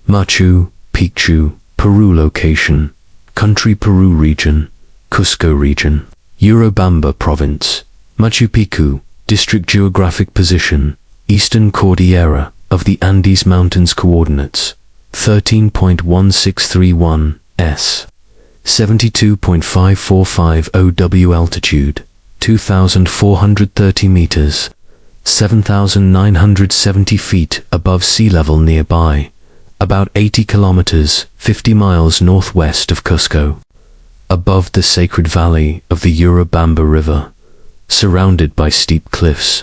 Machu Picchu, Peru location, country Peru region, Cusco region, Urubamba province, Machu Picchu, district geographic position, Eastern Cordillera of the Andes Mountains coordinates, 13.1631 s, 72.5450 W altitude, 2,430 meters, 7,970 feet above sea level nearby, about 80 kilometers, 50 miles northwest of Cusco, above the sacred valley of the Urubamba River, surrounded by steep cliffs,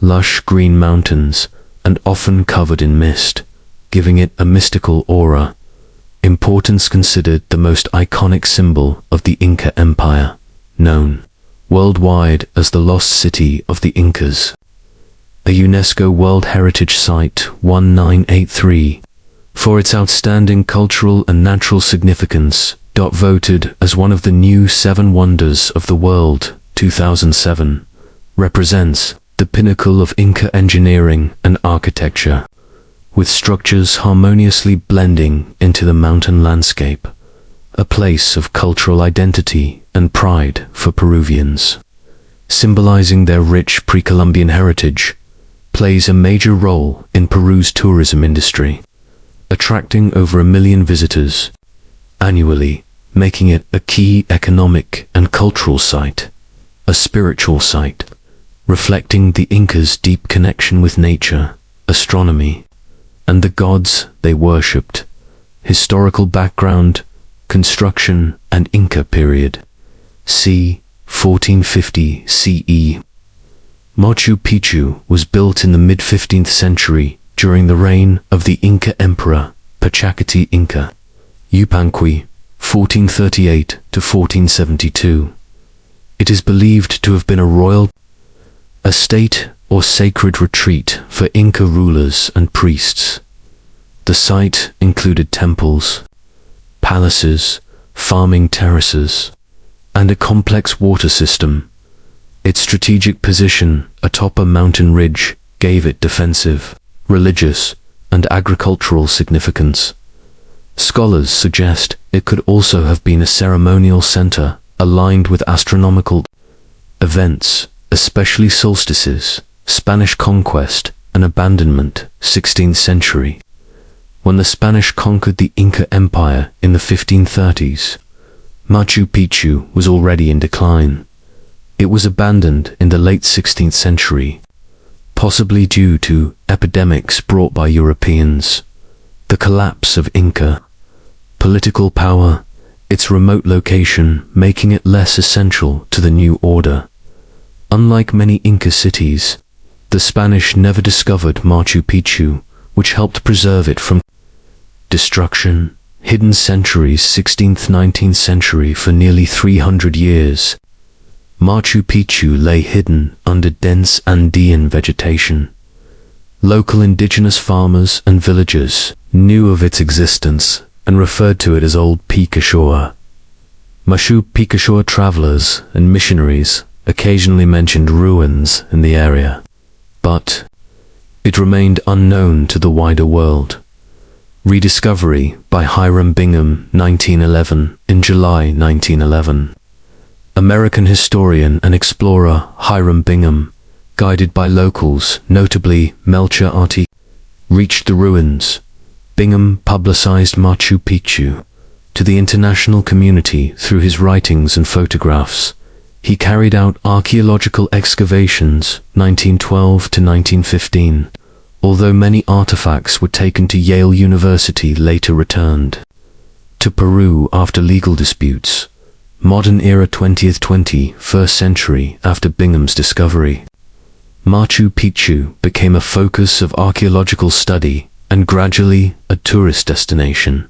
lush green mountains, and often covered in mist, giving it a mystical aura. Importance considered the most iconic symbol of the Inca Empire, known worldwide as the Lost City of the Incas. A UNESCO World Heritage Site 1983, for its outstanding cultural and natural significance, voted as one of the new 7 Wonders of the World, 2007, represents the pinnacle of Inca engineering and architecture, with structures harmoniously blending into the mountain landscape, a place of cultural identity and pride for Peruvians, symbolizing their rich pre-Columbian heritage, plays a major role in Peru's tourism industry, attracting over 1 million visitors annually, making it a key economic and cultural site, a spiritual site, reflecting the Incas' deep connection with nature, astronomy, and the gods they worshipped. Historical background, construction and Inca period, c. 1450 CE. Machu Picchu was built in the mid-15th century during the reign of the Inca Emperor Pachacuti Inca Yupanqui, 1438 to 1472. It is believed to have been a royal estate or sacred retreat for Inca rulers and priests. The site included temples, palaces, farming terraces, and a complex water system. Its strategic position atop a mountain ridge gave it defensive, religious, and agricultural significance. Scholars suggest it could also have been a ceremonial center aligned with astronomical events, especially solstices, Spanish conquest, and abandonment, 16th century. When the Spanish conquered the Inca Empire in the 1530s, Machu Picchu was already in decline. It was abandoned in the late 16th century, possibly due to epidemics brought by Europeans, the collapse of Inca political power, its remote location making it less essential to the new order. Unlike many Inca cities, the Spanish never discovered Machu Picchu, which helped preserve it from destruction. Hidden centuries, 16th-19th century. For nearly 300 years, Machu Picchu lay hidden under dense Andean vegetation. Local indigenous farmers and villagers knew of its existence and referred to it as Old Picachua. Machu Picchu travelers and missionaries occasionally mentioned ruins in the area, but it remained unknown to the wider world. Rediscovery by Hiram Bingham, 1911. In July 1911, American historian and explorer Hiram Bingham, guided by locals, notably Melcher Arti, reached the ruins. Bingham publicized Machu Picchu to the international community through his writings and photographs. He carried out archaeological excavations 1912 to 1915, although many artifacts were taken to Yale University, later returned to Peru after legal disputes. Modern era 21st century. After Bingham's discovery, Machu Picchu became a focus of archaeological study and gradually a tourist destination.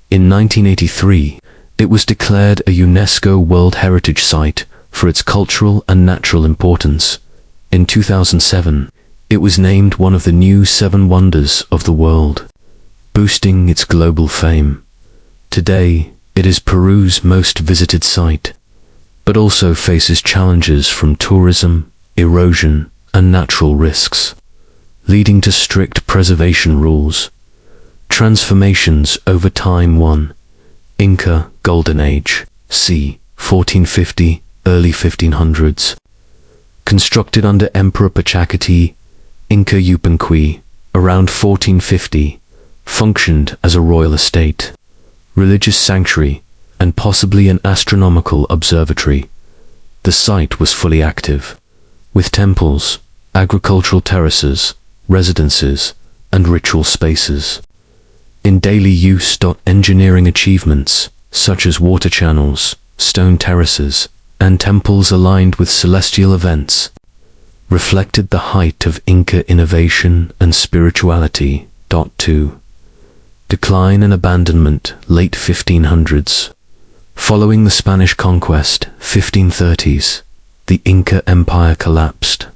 In 1983, it was declared a UNESCO World Heritage Site for its cultural and natural importance. In 2007, it was named one of the new 7 Wonders of the World, boosting its global fame. Today, it is Peru's most visited site, but also faces challenges from tourism, erosion, and natural risks, leading to strict preservation rules. Transformations over time. 1. Inca Golden Age, c. 1450, early 1500s. Constructed under Emperor Pachacati, Inca Yupanqui, around 1450, functioned as a royal estate, religious sanctuary, and possibly an astronomical observatory. The site was fully active, with temples, agricultural terraces, residences, and ritual spaces. In daily use. Engineering achievements, such as water channels, stone terraces, and temples aligned with celestial events, reflected the height of Inca innovation and spirituality. 2. Decline and abandonment, late 1500s. Following the Spanish conquest, 1530s, the Inca Empire collapsed.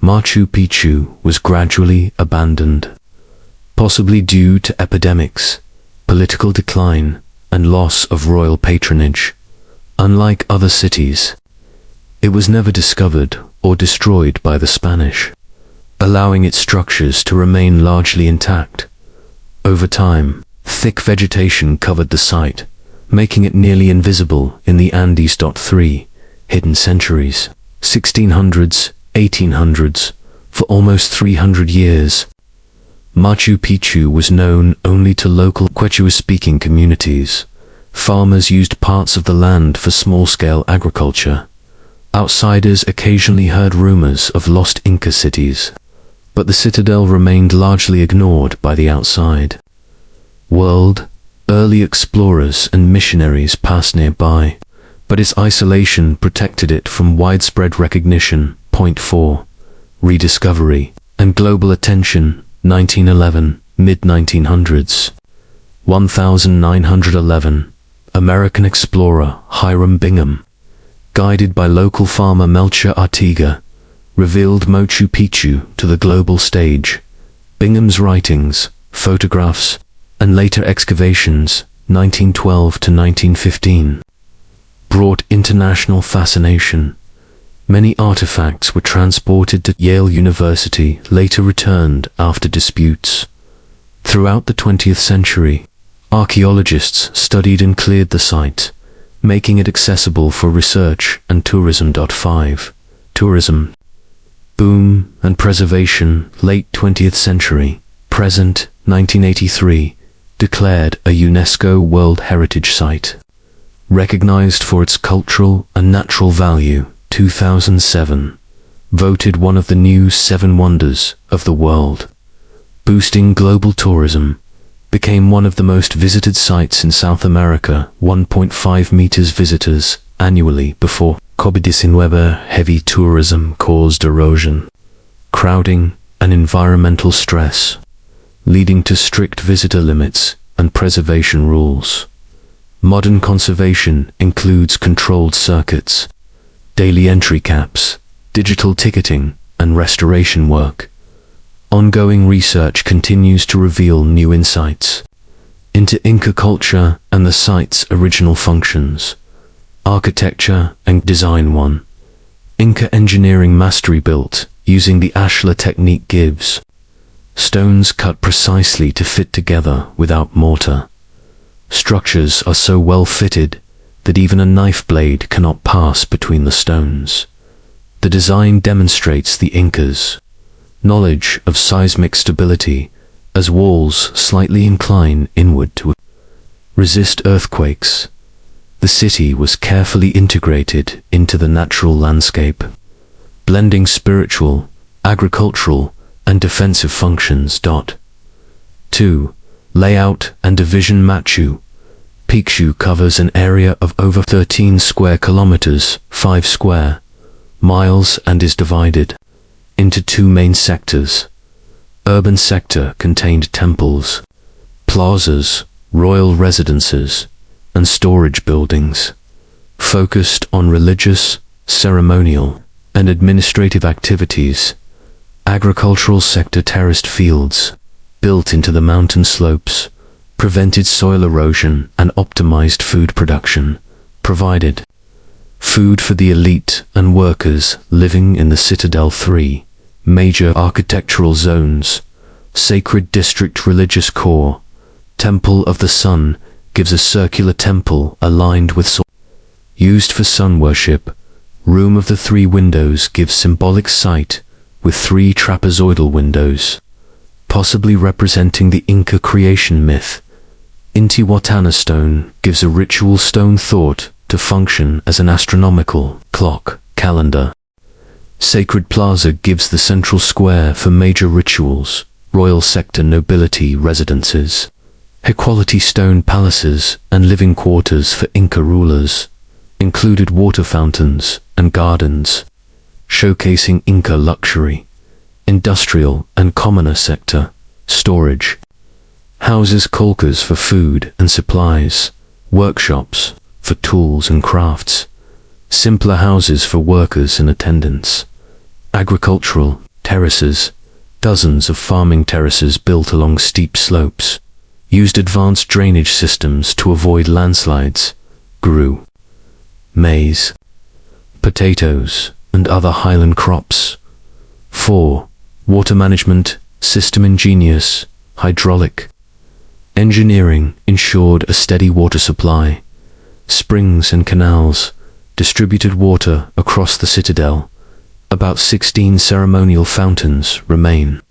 Machu Picchu was gradually abandoned, possibly due to epidemics, political decline, and loss of royal patronage. Unlike other cities, it was never discovered or destroyed by the Spanish, allowing its structures to remain largely intact. Over time, thick vegetation covered the site, making it nearly invisible in the Andes. 3. Hidden centuries, 1600s, 1800s, for almost 300 years. Machu Picchu was known only to local Quechua-speaking communities. Farmers used parts of the land for small-scale agriculture. Outsiders occasionally heard rumors of lost Inca cities, but the citadel remained largely ignored by the outside world. Early explorers and missionaries passed nearby, but its isolation protected it from widespread recognition. 4. Rediscovery and global attention, 1911, mid-1900s. 1911, American explorer Hiram Bingham, guided by local farmer Melchor Artiga, revealed Machu Picchu to the global stage. Bingham's writings, photographs, and later excavations, 1912 to 1915, brought international fascination. Many artifacts were transported to Yale University, later returned after disputes. Throughout the 20th century, archaeologists studied and cleared the site, making it accessible for research and tourism. 5. Tourism boom and preservation, late 20th century, present, 1983, declared a UNESCO World Heritage Site. Recognized for its cultural and natural value, 2007, voted one of the new 7 wonders of the world. Boosting global tourism, became one of the most visited sites in South America, 1.5 meters visitors annually before COVID-19. Heavy tourism caused erosion, crowding, and environmental stress, leading to strict visitor limits and preservation rules. Modern conservation includes controlled circuits, daily entry caps, digital ticketing, and restoration work. Ongoing research continues to reveal new insights into Inca culture and the site's original functions. Architecture and design. 1. Inca engineering mastery, built using the ashlar technique, gives stones cut precisely to fit together without mortar. Structures are so well fitted that even a knife blade cannot pass between the stones. The design demonstrates the Incas' knowledge of seismic stability, as walls slightly incline inward to resist earthquakes. The city was carefully integrated into the natural landscape, blending spiritual, agricultural, and defensive functions. 2. Layout and division. Machu Picchu covers an area of over 13 square kilometers, 5 square miles, and is divided into 2 main sectors. Urban sector contained temples, plazas, royal residences, and storage buildings, focused on religious, ceremonial, and administrative activities. Agricultural sector terraced fields, built into the mountain slopes, prevented soil erosion and optimized food production, provided food for the elite and workers living in the citadel. 3. Major architectural zones, sacred district, religious core, Temple of the Sun gives a circular temple aligned with sun. Used for sun worship, Room of the Three Windows gives symbolic sight with three trapezoidal windows, possibly representing the Inca creation myth. Intihuatana stone gives a ritual stone thought to function as an astronomical clock calendar. Sacred Plaza gives the central square for major rituals, royal sector nobility residences, high-quality stone palaces and living quarters for Inca rulers, included water fountains and gardens, showcasing Inca luxury. Industrial and commoner sector, storage, houses colcas for food and supplies, workshops for tools and crafts, simpler houses for workers and attendants, agricultural terraces, dozens of farming terraces built along steep slopes, used advanced drainage systems to avoid landslides, grew maize, potatoes, and other highland crops. 4. Water management system ingenious, hydraulic engineering ensured a steady water supply. Springs and canals distributed water across the citadel. About 16 ceremonial fountains remain,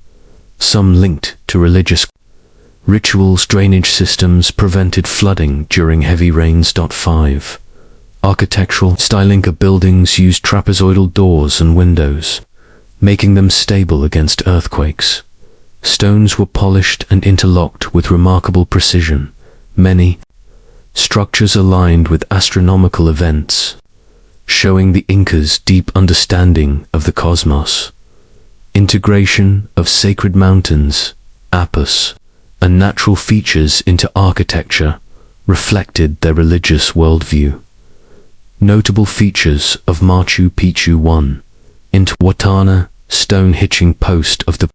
some linked to religious rituals. Drainage systems prevented flooding during heavy rains. 5. Architectural style Inca buildings used trapezoidal doors and windows, making them stable against earthquakes. Stones were polished and interlocked with remarkable precision. Many structures aligned with astronomical events, showing the Incas' deep understanding of the cosmos. Integration of sacred mountains, apus, and natural features into architecture reflected their religious worldview. Notable features of Machu Picchu. 1. Intihuatana stone hitching post of the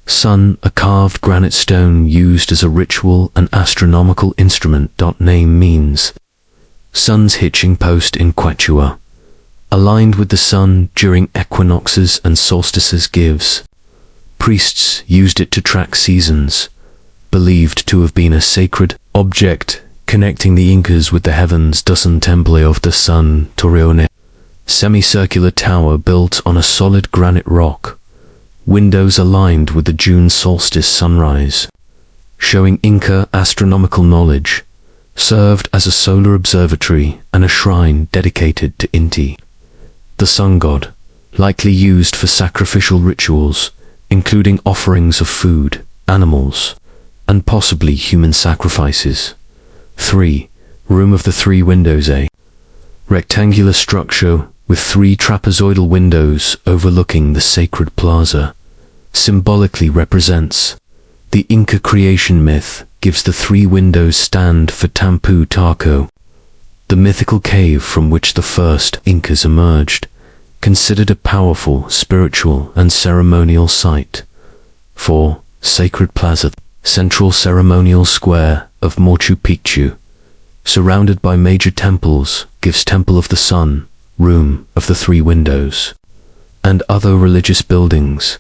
sun, a carved granite stone used as a ritual and astronomical instrument. Name means sun's hitching post in Quechua, aligned with the sun during equinoxes and solstices. Gives priests used it to track seasons, believed to have been a sacred object connecting the Incas with the heavens. Dozen Temple of the Sun, Torreone, semicircular tower built on a solid granite rock, windows aligned with the June solstice sunrise, showing Inca astronomical knowledge, served as a solar observatory and a shrine dedicated to Inti, the sun god, likely used for sacrificial rituals, including offerings of food, animals, and possibly human sacrifices. 3. Room of the Three Windows. A rectangular structure with three trapezoidal windows overlooking the sacred plaza, symbolically represents the Inca creation myth. Gives the three windows stand for Tampu Taco, the mythical cave from which the first Incas emerged, considered a powerful spiritual and ceremonial site. 4. Sacred Plaza, central ceremonial square of Machu Picchu, surrounded by major temples, gives Temple of the Sun, Room of the Three Windows, and other religious buildings,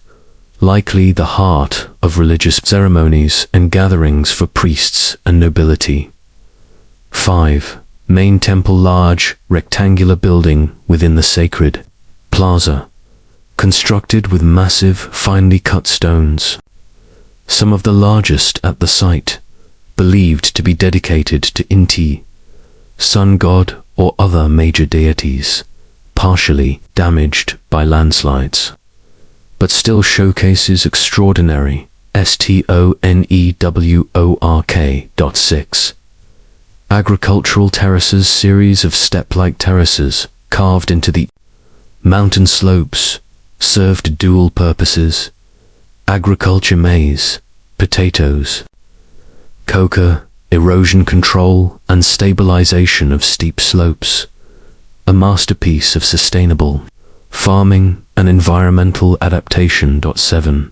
likely the heart of religious ceremonies and gatherings for priests and nobility. 5. Main temple, large rectangular building within the sacred plaza, constructed with massive finely cut stones, some of the largest at the site, believed to be dedicated to Inti, sun god or other major deities, partially damaged by landslides, but still showcases extraordinary stonework. 6. Agricultural terraces, series of step-like terraces carved into the mountain slopes, served dual purposes: agriculture, maize, potatoes, coca, erosion control and stabilization of steep slopes, a masterpiece of sustainable farming and environmental adaptation. 7.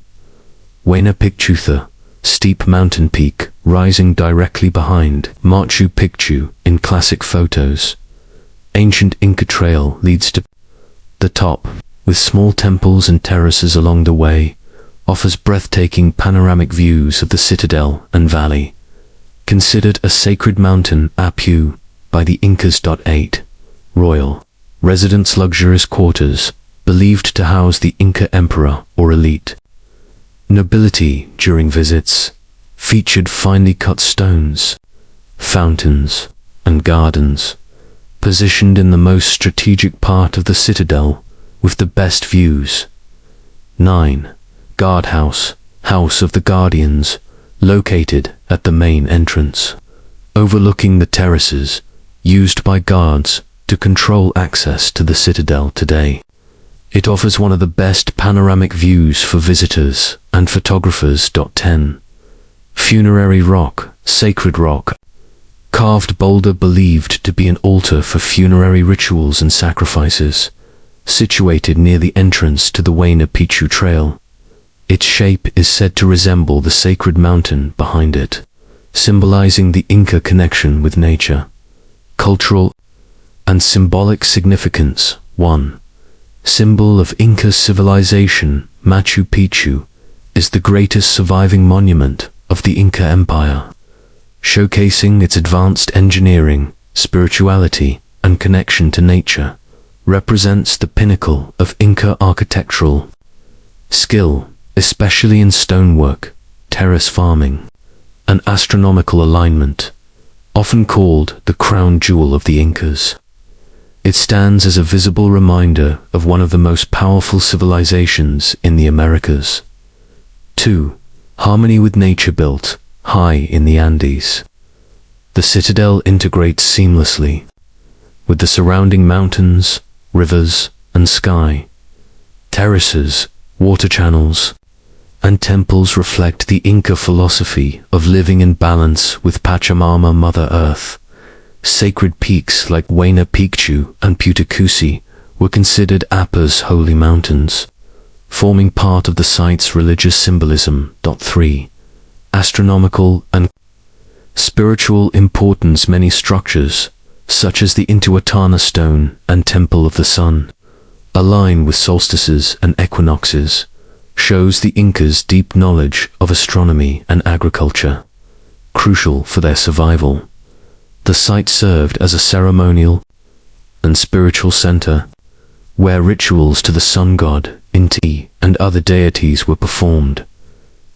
Huayna Picchu, steep mountain peak rising directly behind Machu Picchu in classic photos. Ancient Inca trail leads to the top, with small temples and terraces along the way, offers breathtaking panoramic views of the citadel and valley. considered a sacred mountain Apu by the Incas. 8. Royal residence luxurious quarters, believed to house the Inca Emperor or elite nobility during visits, featured finely cut stones, fountains, and gardens, positioned in the most strategic part of the citadel with the best views. 9. Guardhouse, House of the Guardians, located at the main entrance, overlooking the terraces used by guards to control access to the citadel today. It offers one of the best panoramic views for visitors and photographers. 10. Funerary rock, sacred rock, carved boulder believed to be an altar for funerary rituals and sacrifices, situated near the entrance to the Machu Picchu trail. Its shape is said to resemble the sacred mountain behind it, symbolizing the Inca connection with nature. Cultural and symbolic significance. 1. Symbol of Inca civilization, Machu Picchu is the greatest surviving monument of the Inca Empire, showcasing its advanced engineering, spirituality, and connection to nature. Represents the pinnacle of Inca architectural skill, especially in stonework, terrace farming, and astronomical alignment, often called the crown jewel of the Incas. It stands as a visible reminder of one of the most powerful civilizations in the Americas. 2. Harmony with nature built high in the Andes. The citadel integrates seamlessly with the surrounding mountains, rivers, and sky. Terraces, water channels, and temples reflect the Inca philosophy of living in balance with Pachamama, Mother Earth. Sacred peaks like Machu Picchu and Putacusi were considered Apa's holy mountains, forming part of the site's religious symbolism. 3. Astronomical and spiritual importance. Many structures, such as the Intihuatana Stone and Temple of the Sun, align with solstices and equinoxes, shows the Incas' deep knowledge of astronomy and agriculture, crucial for their survival. The site served as a ceremonial and spiritual center, where rituals to the sun god, Inti, and other deities were performed.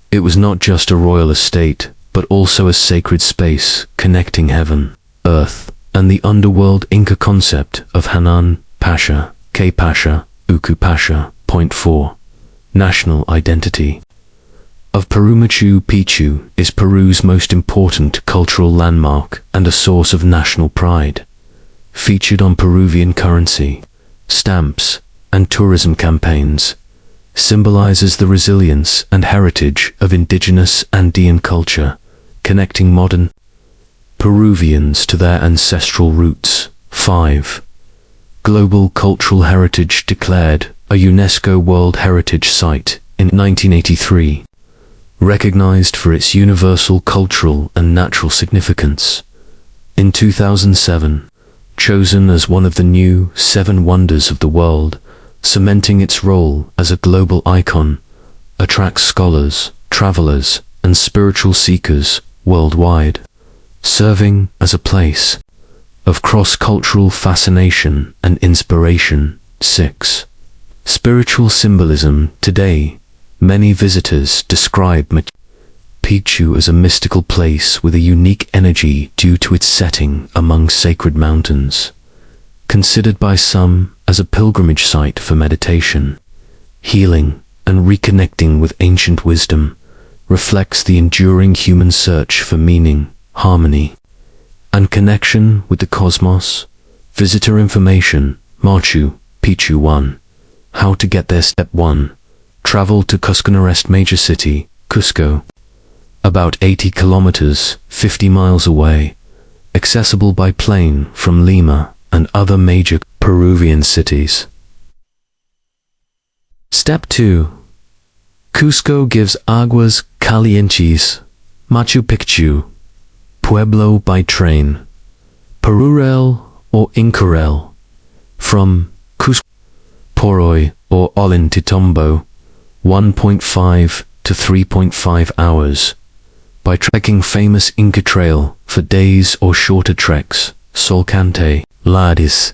It was not just a royal estate, but also a sacred space connecting heaven, earth, and the underworld. Inca concept of Hanan, Pasha, K Pasha, Uku Pasha. 4. National identity of Peru. Machu Picchu is Peru's most important cultural landmark and a source of national pride. Featured on Peruvian currency, stamps, and tourism campaigns, symbolizes the resilience and heritage of indigenous Andean culture, connecting modern Peruvians to their ancestral roots. 5. Global Cultural Heritage declared a UNESCO World Heritage Site in 1983, recognized for its universal cultural and natural significance. In 2007, chosen as one of the new 7 wonders of the world, cementing its role as a global icon, attracts scholars, travelers, and spiritual seekers worldwide, serving as a place of cross-cultural fascination and inspiration. 6. Spiritual symbolism. Today, many visitors describe Machu Picchu as a mystical place with a unique energy due to its setting among sacred mountains. Considered by some as a pilgrimage site for meditation, healing, and reconnecting with ancient wisdom, reflects the enduring human search for meaning, harmony, and connection with the cosmos. Visitor information. Machu Picchu. 1. How to get there. Step 1. Travel to Cusco. Nearest major city, Cusco. About 80 kilometers, 50 miles away. Accessible by plane from Lima and other major Peruvian cities. Step 2. Cusco gives aguas calientes. Machu Picchu. Pueblo by train. Perurail or Incarail. From Cusco. Poroy or Ollantaytambo. 1.5 to 3.5 hours. by trekking famous Inca Trail for days or shorter treks. Solcante, Lares,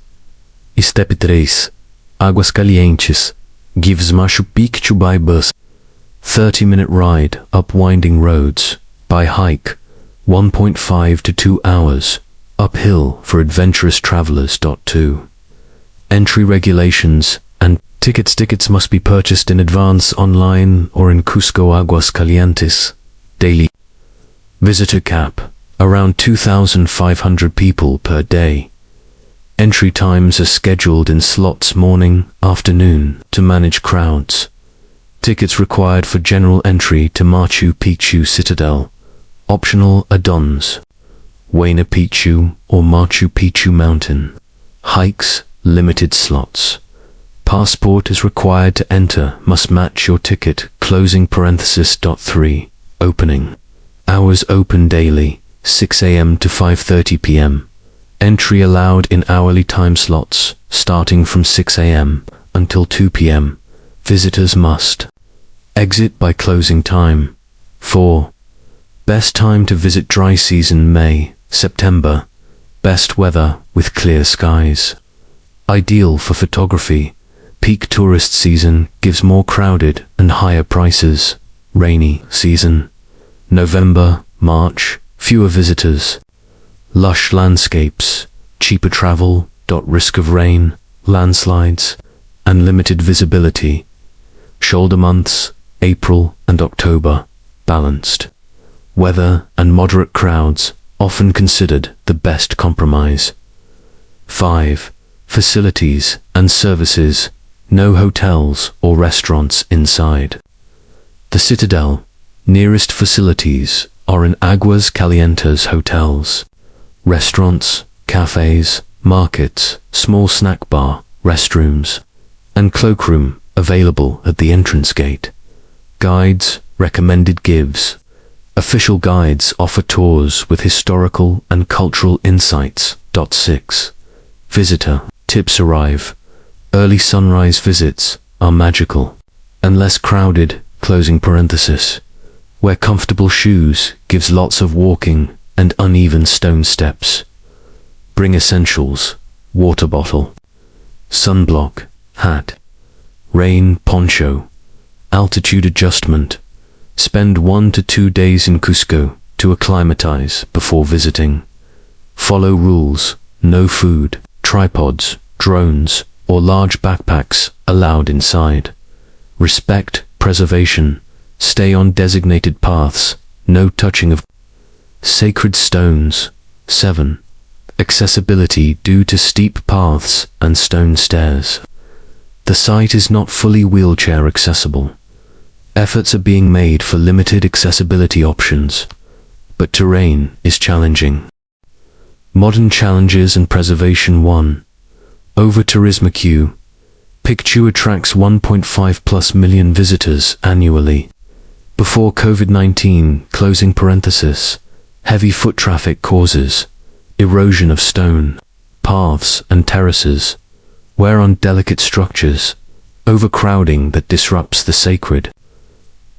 Step 3, Águas Calientes, gives Machu Picchu by bus. 30-minute ride up winding roads. By hike, 1.5 to 2 hours. Uphill for adventurous travelers. 2. Entry regulations and tickets. Tickets must be purchased in advance online or in Cusco Aguas Calientes. Daily visitor cap, around 2,500 people per day. Entry times are scheduled in slots morning, afternoon to manage crowds. Tickets required for general entry to Machu Picchu Citadel. Optional add-ons. Huayna Picchu or Machu Picchu Mountain. Hikes, limited slots. Passport is required to enter, must match your ticket. Closing parenthesis. 3. Opening. Hours open daily, 6 a.m. to 5:30 p.m. Entry allowed in hourly time slots, starting from 6 a.m. until 2 p.m. Visitors must exit by closing time. 4. Best time to visit dry season May, September. Best weather with clear skies. Ideal for photography. Peak tourist season gives more crowded and higher prices. Rainy season. November, March, fewer visitors. Lush landscapes, cheaper travel. Risk of rain, landslides, and limited visibility. Shoulder months, April and October, balanced. Weather and moderate crowds, often considered the best compromise. 5. Facilities and services, no hotels or restaurants inside. The Citadel, nearest facilities are in Aguas Calientes hotels. Restaurants, cafes, markets, small snack bar, restrooms, and cloakroom available at the entrance gate. Guides, recommended gives. Official guides offer tours with historical and cultural insights. 6. Visitor tips arrive. Early sunrise visits are magical and less crowded. Closing parenthesis. Wear comfortable shoes, gives lots of walking and uneven stone steps. Bring essentials, water bottle, sunblock, hat, rain poncho, altitude adjustment. Spend 1 to 2 days in Cusco to acclimatize before visiting. Follow rules, no food, tripods, drones, or large backpacks allowed inside. Respect preservation, stay on designated paths, no touching of sacred stones. 7. Accessibility due to steep paths and stone stairs. The site is not fully wheelchair accessible. Efforts are being made for limited accessibility options, but terrain is challenging. Modern challenges and preservation. 1. Over-tourism. Picchu attracts 1.5+ million visitors annually. Before COVID-19, closing parenthesis, heavy foot traffic causes erosion of stone, paths and terraces, wear on delicate structures, overcrowding that disrupts the sacred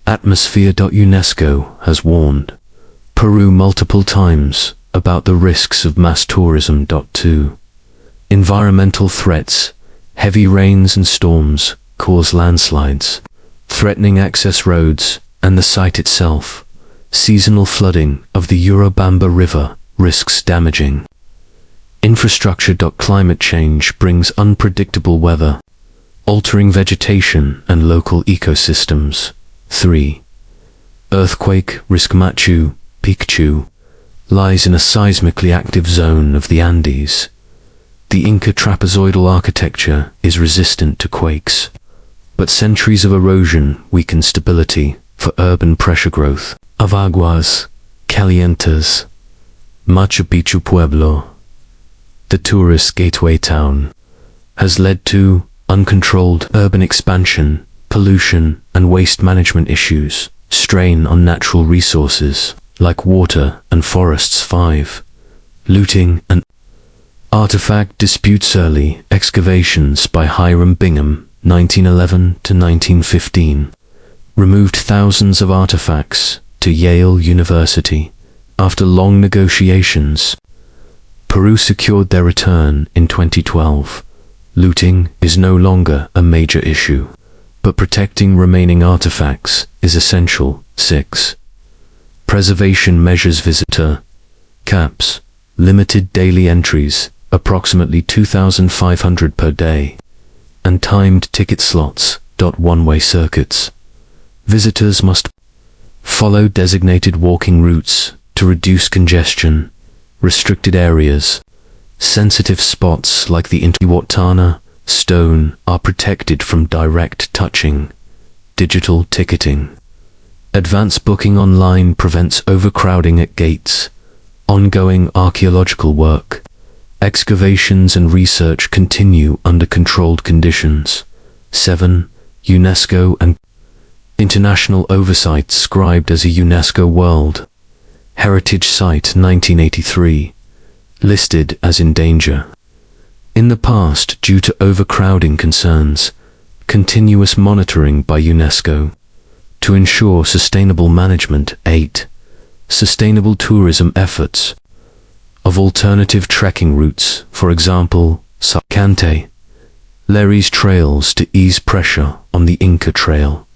atmosphere. UNESCO has warned Peru multiple times about the risks of mass tourism. 2. Environmental threats, heavy rains and storms cause landslides, threatening access roads and the site itself. Seasonal flooding of the Urubamba River risks damaging infrastructure. Climate change brings unpredictable weather, altering vegetation and local ecosystems. 3. Earthquake risk. Machu Picchu lies in a seismically active zone of the Andes. The Inca trapezoidal architecture is resistant to quakes, but centuries of erosion weaken stability for urban pressure growth. Of Aguas Calientes, Machu Picchu Pueblo, the tourist gateway town, has led to uncontrolled urban expansion, pollution and waste management issues, strain on natural resources like water and forests. 5. Looting and artifact disputes. Early excavations by Hiram Bingham, 1911 to 1915, removed thousands of artifacts to Yale University. After long negotiations, Peru secured their return in 2012. Looting is no longer a major issue, but protecting remaining artifacts is essential. 6. Preservation measures. Visitor caps, limited daily entries, approximately 2,500 per day, and timed ticket slots. One-way circuits. Visitors must follow designated walking routes to reduce congestion. Restricted areas, sensitive spots like the Intihuatana stone are protected from direct touching. Digital ticketing. Advance booking online prevents overcrowding at gates. Ongoing archaeological work. Excavations and research continue under controlled conditions. 7. UNESCO and international oversight. Scribed as a UNESCO World Heritage Site 1983. Listed as in danger. In the past, due to overcrowding concerns, continuous monitoring by UNESCO to ensure sustainable management. 8. Sustainable tourism efforts of alternative trekking routes, for example, Cante, Lery's trails to ease pressure on the Inca Trail.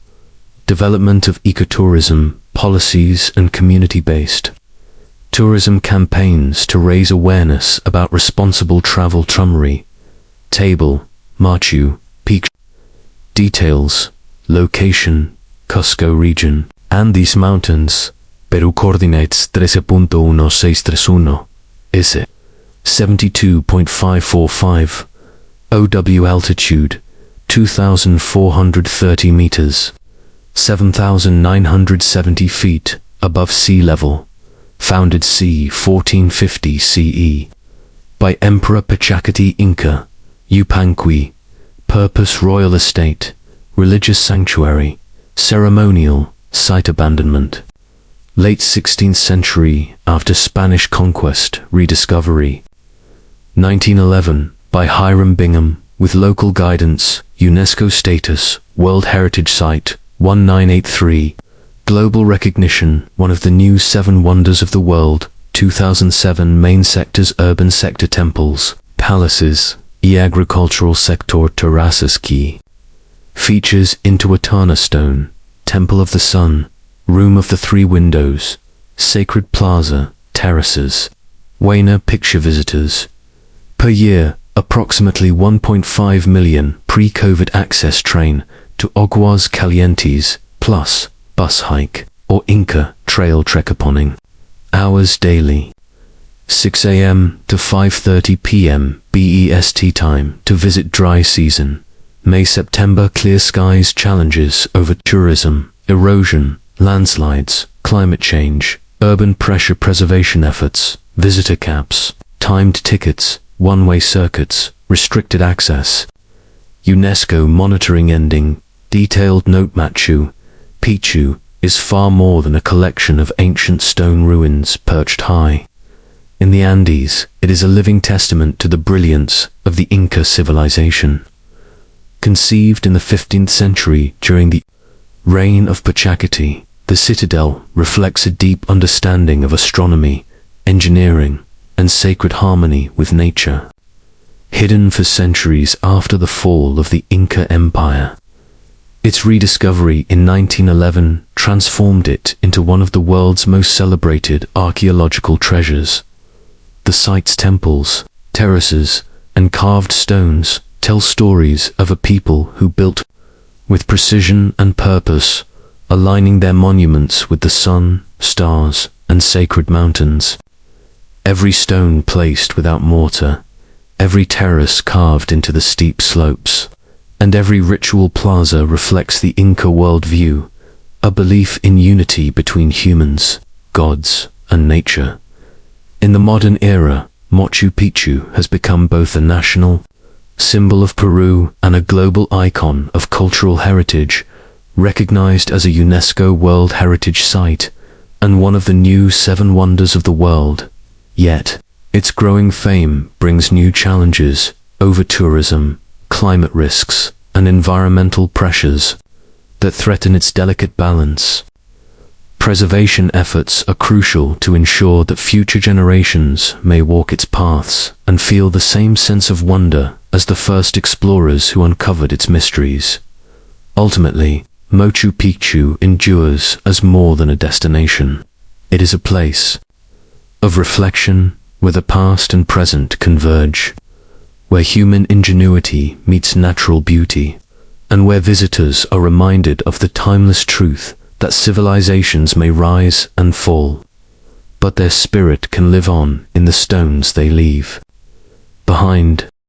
Development of ecotourism policies and community-based tourism campaigns to raise awareness about responsible travel. Summary table. Machu Picchu. Details. Location: Cusco region. Andes Mountains, Peru. Coordinates 13.1631 ISE 72.545. OW altitude 2,430 meters, 7,970 feet above sea level. Founded c. 1450 CE by Emperor Pachacati Inca. Yupanqui. Purpose: royal estate, religious sanctuary, ceremonial, site abandonment. Late 16th century, after Spanish conquest, rediscovery. 1911 by Hiram Bingham, with local guidance, UNESCO status, World Heritage Site 1983. Global recognition, one of the new 7 wonders of the world. 2007. Main sectors: urban sector, temples, palaces, agricultural sector, terraces. Key features: Intihuatana stone, Temple of the Sun, Room of the Three Windows, Sacred Plaza, terraces. Huayna Picture. Visitors per year, approximately 1.5 million. Pre-COVID access train to Aguas Calientes, plus bus hike, or Inca Trail trekkerponing. Hours daily: 6 a.m. to 5:30 p.m. BEST time to visit. Dry season: May-September. Clear skies. Challenges over tourism, erosion, landslides, climate change, urban pressure preservation efforts. Visitor caps, timed tickets, one-way circuits, restricted access. UNESCO monitoring ending. Detailed note: Machu Picchu is far more than a collection of ancient stone ruins perched high in the Andes. It is a living testament to the brilliance of the Inca civilization. Conceived in the 15th century during the reign of Pachacati, the citadel reflects a deep understanding of astronomy, engineering, and sacred harmony with nature. Hidden for centuries after the fall of the Inca Empire, its rediscovery in 1911 transformed it into one of the world's most celebrated archaeological treasures. The site's temples, terraces, and carved stones tell stories of a people who built with precision and purpose, aligning their monuments with the sun, stars, and sacred mountains. Every stone placed without mortar, every terrace carved into the steep slopes, and every ritual plaza reflects the Inca worldview, a belief in unity between humans, gods, and nature. In the modern era, Machu Picchu has become both a national symbol of Peru and a global icon of cultural heritage, recognized as a UNESCO World Heritage Site and one of the new 7 wonders of the world. Yet, its growing fame brings new challenges: over-tourism, climate risks, and environmental pressures that threaten its delicate balance. Preservation efforts are crucial to ensure that future generations may walk its paths and feel the same sense of wonder as the first explorers who uncovered its mysteries. Ultimately, Machu Picchu endures as more than a destination. It is a place of reflection where the past and present converge, where human ingenuity meets natural beauty, and where visitors are reminded of the timeless truth that civilizations may rise and fall, but their spirit can live on in the stones they leave behind.